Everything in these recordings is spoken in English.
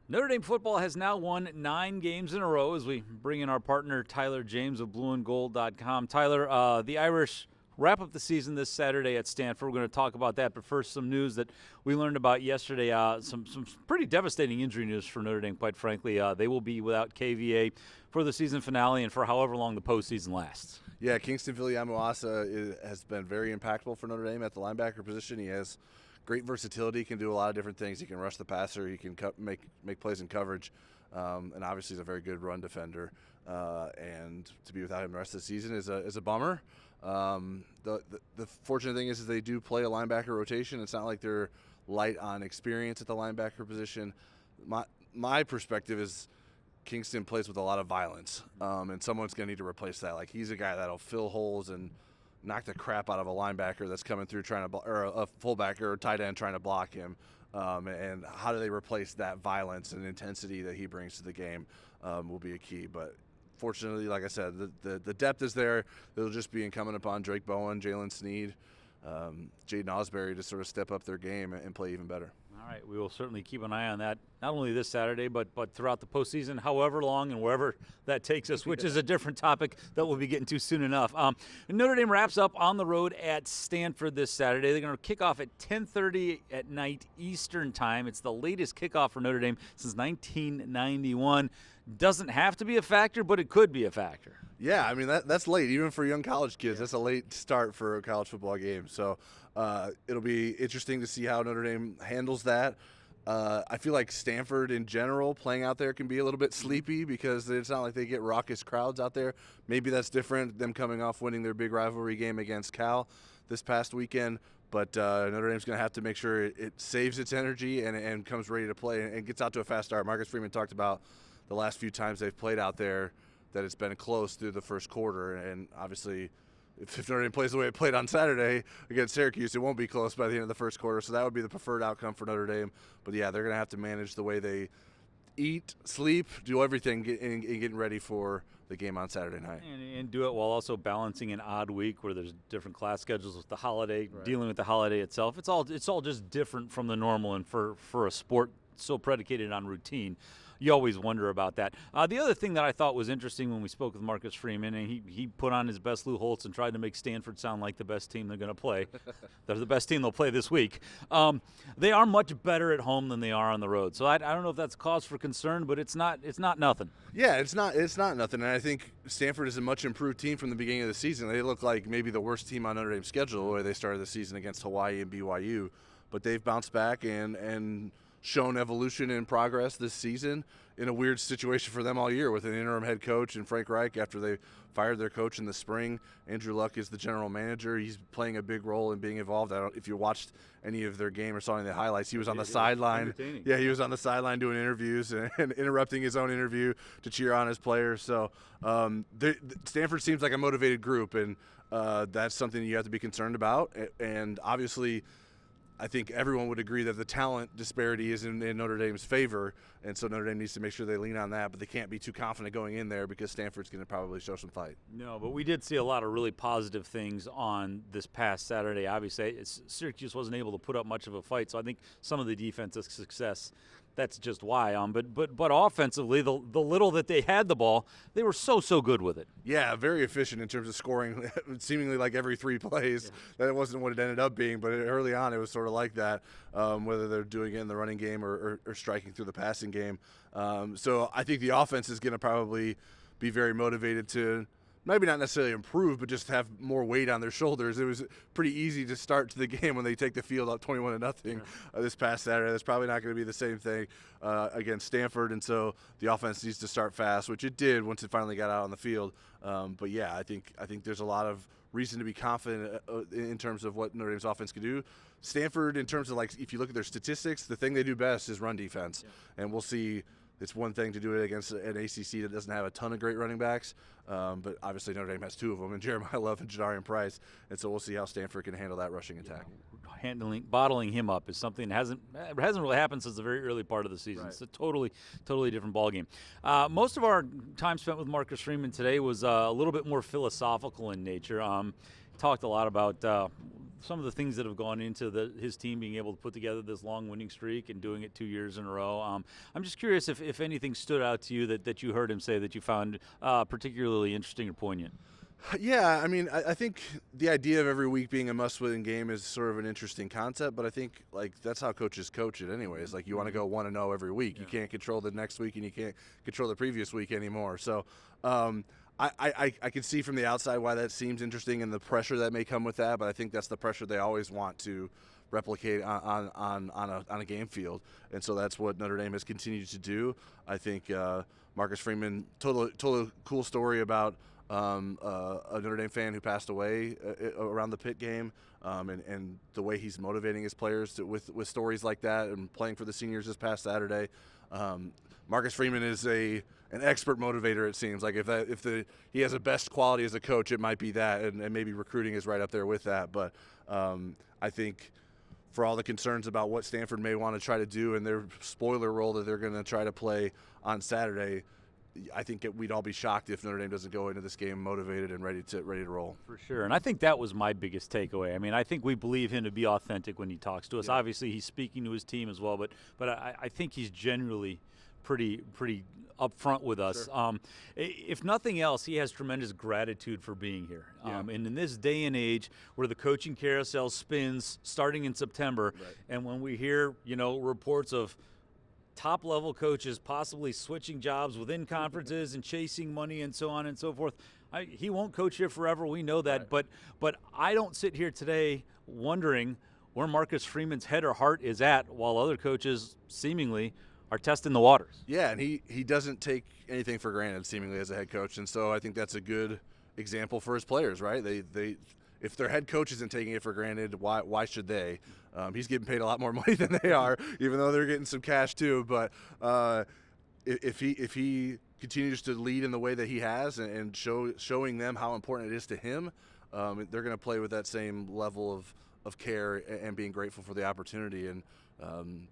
Notre Dame football has now won 9 games in a row as we bring in our partner Tyler James of blueandgold.com. Tyler, the Irish wrap up the season this Saturday at Stanford. We're going to talk about that, but first some news that we learned about yesterday. Some pretty devastating injury news for Notre Dame, quite frankly. They will be without KVA for the season finale and for however long the postseason lasts. Yeah, Kingston Viliamuasa has been very impactful for Notre Dame at the linebacker position. He has great versatility, can do a lot of different things. He can rush the passer, he can make plays in coverage, and obviously he's a very good run defender. And to be without him the rest of the season is a bummer. The fortunate thing is they do play a linebacker rotation. It's not like they're light on experience at the linebacker position. My perspective is Kingston plays with a lot of violence, and someone's going to need to replace that. Like, he's a guy that'll fill holes and knock the crap out of a linebacker that's coming through or a fullback or a tight end trying to block him. And how do they replace that violence and intensity that he brings to the game will be a key. But fortunately, like I said, the depth is there. It'll just be incumbent upon Drake Bowen, Jalen Sneed, Jaden Osbury to sort of step up their game and play even better. All right, we will certainly keep an eye on that, not only this Saturday, but throughout the postseason, however long and wherever that takes us, which is a different topic that we'll be getting to soon enough. Notre Dame wraps up on the road at Stanford this Saturday. They're going to kick off at 10:30 at night Eastern time. It's the latest kickoff for Notre Dame since 1991. Doesn't have to be a factor, but it could be a factor. Yeah, I mean, that's late. Even for young college kids, that's a late start for a college football game. So it'll be interesting to see how Notre Dame handles that. I feel like Stanford in general playing out there can be a little bit sleepy because it's not like they get raucous crowds out there. Maybe that's different, them coming off winning their big rivalry game against Cal this past weekend. But Notre Dame's going to have to make sure it saves its energy and comes ready to play and gets out to a fast start. Marcus Freeman talked about the last few times they've played out there that it's been close through the first quarter, and obviously if Notre Dame plays the way it played on Saturday against Syracuse, it won't be close by the end of the first quarter, so that would be the preferred outcome for Notre Dame. But yeah, they're going to have to manage the way they eat, sleep, do everything in getting ready for the game on Saturday night. And do it while also balancing an odd week where there's different class schedules with the holiday, dealing with the holiday itself. It's all just different from the normal, and for a sport so predicated on routine, you always wonder about that. The other thing that I thought was interesting when we spoke with Marcus Freeman, and he put on his best Lou Holtz and tried to make Stanford sound like the best team they're going to play. They're the best team they'll play this week. They are much better at home than they are on the road. So I don't know if that's cause for concern, but it's not nothing. Yeah, it's not nothing. And I think Stanford is a much improved team from the beginning of the season. They look like maybe the worst team on Notre Dame's schedule where they started the season against Hawaii and BYU. But they've bounced back and shown evolution and progress this season in a weird situation for them all year with an interim head coach and Frank Reich after they fired their coach in the spring. Andrew Luck is the general manager. He's playing a big role in being involved. If you watched any of their game or saw any of the highlights, he was on the sideline. Yeah, he was on the sideline doing interviews and interrupting his own interview to cheer on his players. So Stanford seems like a motivated group, and that's something you have to be concerned about. And obviously, I think everyone would agree that the talent disparity is in Notre Dame's favor, and so Notre Dame needs to make sure they lean on that, but they can't be too confident going in there because Stanford's going to probably show some fight. No, but we did see a lot of really positive things on this past Saturday. Obviously, Syracuse wasn't able to put up much of a fight, so I think some of the defensive success, that's just why. But offensively, the little that they had the ball, they were so good with it. Yeah, very efficient in terms of scoring, seemingly like every 3 plays. Yeah. That wasn't what it ended up being, but early on it was sort of like that, whether they're doing it in the running game or striking through the passing game. So I think the offense is going to probably be very motivated to maybe not necessarily improve, but just have more weight on their shoulders. It was pretty easy to start to the game when they take the field up 21-0 this past Saturday. That's probably not going to be the same thing against Stanford, and so the offense needs to start fast, which it did once it finally got out on the field. But yeah, I think there's a lot of reason to be confident in terms of what Notre Dame's offense can do. Stanford, in terms of, like, if you look at their statistics, the thing they do best is run defense, and we'll see. It's one thing to do it against an ACC that doesn't have a ton of great running backs, but obviously Notre Dame has 2 of them, and Jeremiah Love and Jadarian Price, and so we'll see how Stanford can handle that rushing attack. Bottling him up is something that hasn't really happened since the very early part of the season. Right. It's a totally different ballgame. Most of our time spent with Marcus Freeman today was a little bit more philosophical in nature. talked a lot about some of the things that have gone into his team being able to put together this long winning streak and doing it 2 years in a row. I'm just curious if anything stood out to you that you heard him say that you found particularly interesting or poignant. Yeah, I mean, I think the idea of every week being a must-win game is sort of an interesting concept, but I think that's how coaches coach it anyways. Like, you want to go 1-0 every week. You can't control the next week, and you can't control the previous week anymore. So I can see from the outside why that seems interesting and the pressure that may come with that, but I think that's the pressure they always want to replicate on a game field, and so that's what Notre Dame has continued to do. I think Marcus Freeman told a cool story about a Notre Dame fan who passed away around the Pitt game, and the way he's motivating his players with stories like that, and playing for the seniors this past Saturday. Marcus Freeman is an expert motivator, it seems. Like, if he has a best quality as a coach, it might be that, and maybe recruiting is right up there with that. But I think for all the concerns about what Stanford may want to try to do and their spoiler role that they're going to try to play on Saturday, I think we'd all be shocked if Notre Dame doesn't go into this game motivated and ready to roll. For sure, and I think that was my biggest takeaway. I mean, I think we believe him to be authentic when he talks to us. Yeah. Obviously, he's speaking to his team as well, but I think he's generally pretty upfront with us. Sure. If nothing else, he has tremendous gratitude for being here. Yeah. And in this day and age where the coaching carousel spins starting in September, right, and when we hear reports of top-level coaches possibly switching jobs within conferences and chasing money and so on and so forth, he won't coach here forever. We know that, right. But I don't sit here today wondering where Marcus Freeman's head or heart is at, while other coaches seemingly are testing the waters. Yeah, and he doesn't take anything for granted seemingly as a head coach, and so I think that's a good example for his players, right? They if their head coach isn't taking it for granted, why should they? He's getting paid a lot more money than they are, even though they're getting some cash too. But if he continues to lead in the way that he has and showing them how important it is to him, they're going to play with that same level of care and being grateful for the opportunity. And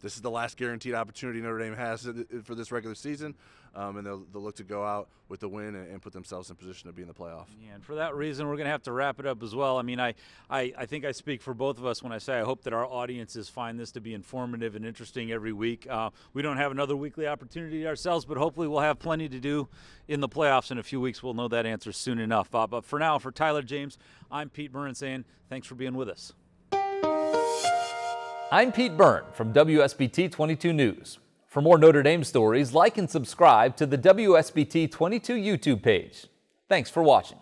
this is the last guaranteed opportunity Notre Dame has for this regular season, and they'll look to go out with the win and put themselves in position to be in the playoff. Yeah, and for that reason, we're going to have to wrap it up as well. I mean, I think I speak for both of us when I say I hope that our audiences find this to be informative and interesting every week. We don't have another weekly opportunity ourselves, but hopefully we'll have plenty to do in the playoffs in a few weeks. We'll know that answer soon enough. But for now, for Tyler James, I'm Pete Byrne saying thanks for being with us. I'm Pete Byrne from WSBT-22 News. For more Notre Dame stories, like and subscribe to the WSBT-22 YouTube page. Thanks for watching.